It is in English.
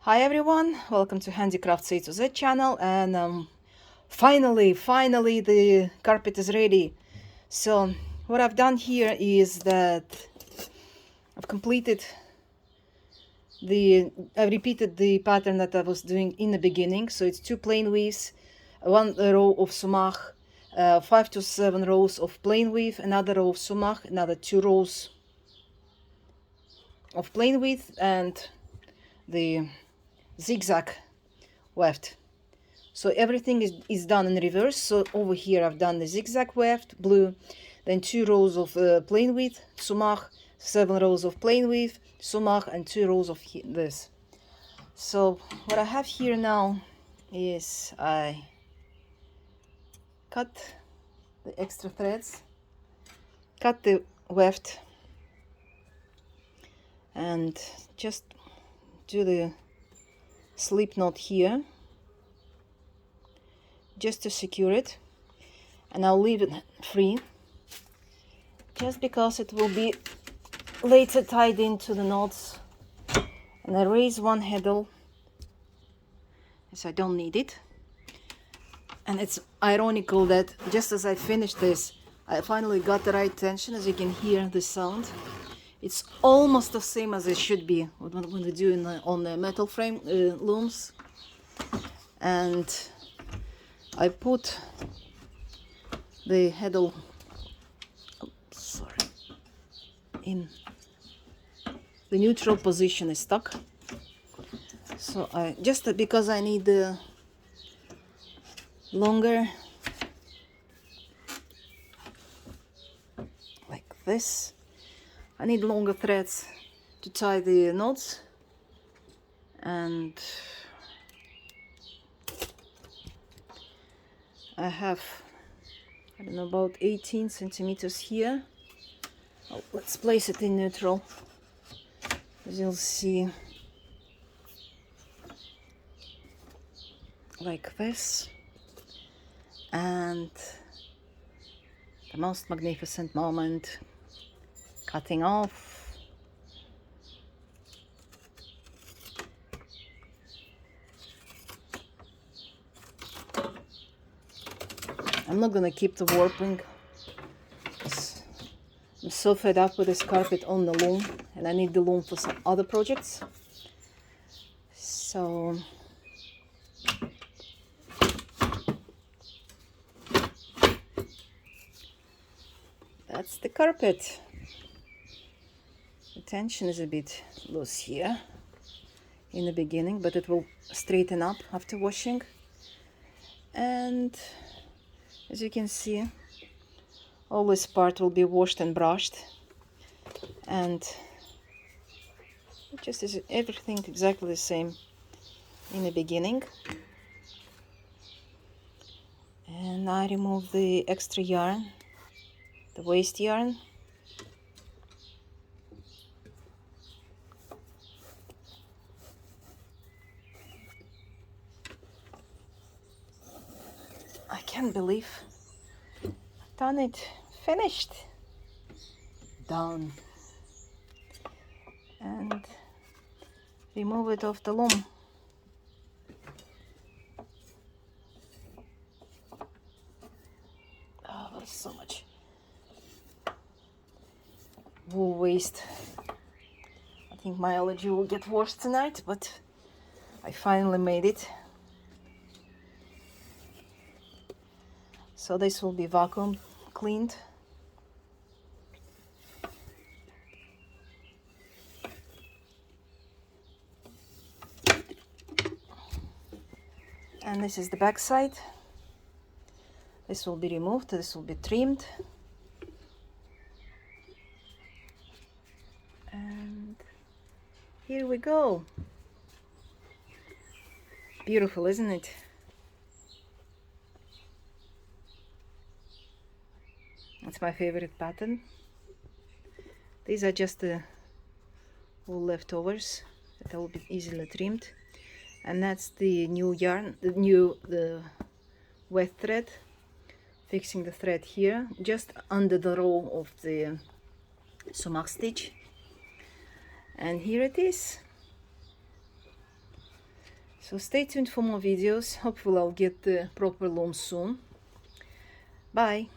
Hi everyone, welcome to Handicrafts A to Z channel, and finally the carpet is ready. So what I've done here is that I've repeated the pattern that I was doing in the beginning. So it's 2 plain weaves, 1 row of sumach, 5 to 7 rows of plain weave, another row of sumach, another 2 rows of plain weave, and the zigzag weft. So everything is done in reverse. So over here I've done the zigzag weft, blue, then 2 rows of plain weave, sumach, 7 rows of plain weave, sumach, and 2 rows of this. So what I have here now is I cut the extra threads, cut the weft, and just do the slip knot here just to secure it, and I'll leave it free just because it will be later tied into the knots. And I raise one handle as I don't need it. And it's ironical that just as I finished this, I finally got the right tension. As you can hear the sound, it's almost the same as it should be when we do on the metal frame looms. And I put the handle in the neutral position. Is stuck, so I just because I need the longer, like this, I need longer threads to tie the knots, and I have, I don't know, about 18 centimeters here. Oh, let's place it in neutral. As you'll see, like this. And the most magnificent moment, cutting off. I'm not gonna keep the warping. I'm so fed up with this carpet on the loom, and I need the loom for some other projects. So that's the carpet. The tension is a bit loose here in the beginning, but it will straighten up after washing. And as you can see, all this part will be washed and brushed, and it just is everything exactly the same in the beginning. And I remove the extra yarn, the waste yarn. I can't believe I've done it, finished, done. And remove it off the loom. Oh, there's so much wool waste. I think my allergy will get worse tonight, but I finally made it. So this will be vacuum cleaned. And this is the back side. This will be removed, this will be trimmed. And here we go. Beautiful, isn't it? That's my favorite pattern. These are just the wool leftovers that will be easily trimmed. And that's the new yarn, the wet thread. Fixing the thread here, just under the row of the sumach stitch. And here it is. So stay tuned for more videos. Hopefully I'll get the proper loom soon. Bye.